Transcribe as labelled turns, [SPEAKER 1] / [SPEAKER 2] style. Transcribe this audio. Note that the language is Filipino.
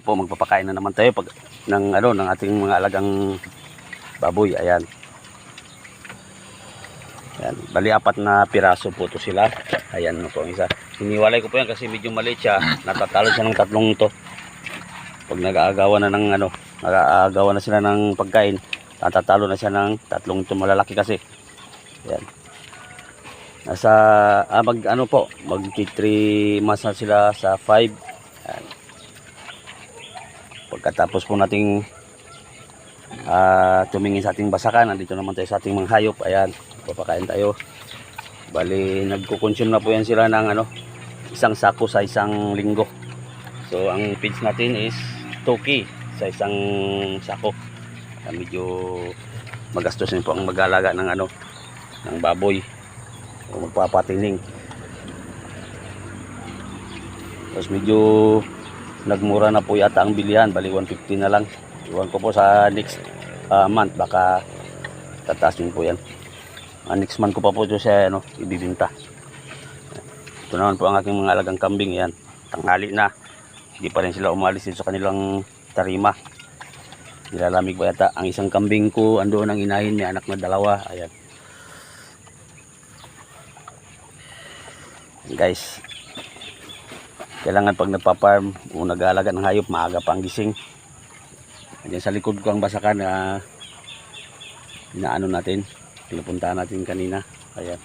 [SPEAKER 1] Po magpapakain na naman tayo pag ng ng ating mga alagang baboy. Ayan. Ayan, bali 4 na piraso po to sila. Ayan po ang isa. Hiniwalay ko po yan kasi medyo maliit siya. Natatalo siya ng 3 to. Pag nag-aagawan na ng nag-aagawan na sila ng pagkain, natatalo na siya ng 3 to malalaki kasi. Ayan. Nasa mag 3 months na sila sa 5. Ayan. Pagkatapos po nating tumingin sa ating basakan, nandito naman tayo sa ating mga hayop. Ayan, papakain tayo. Bali, nagko-consume na po yan sila ng isang sako sa isang linggo. So, ang feeds natin is 2 kg sa isang sako. Medyo magastos din po ang mag-alaga ng ng baboy o magpapatining. Tapos medyo nagmura na po yata ang bilihan, bali 150 na lang. Iwan ko po sa next month, baka tataas din po yan. Next month ko pa po ito siya ibibinta. Ito naman po ang aking mga alagang kambing. Yan, tanghali na, hindi pa rin sila umalis dito sa kanilang tarima. Nilalamig pa yata ang isang kambing ko, andoon ang inahin, may anak na 2. Ayan guys, kailangan pag nagpa-farm o nag-aalaga ng hayop, maaga pa ang gising. Diyan sa likod ko ang basakan na inaano natin, pinupuntahan natin kanina. Ayan.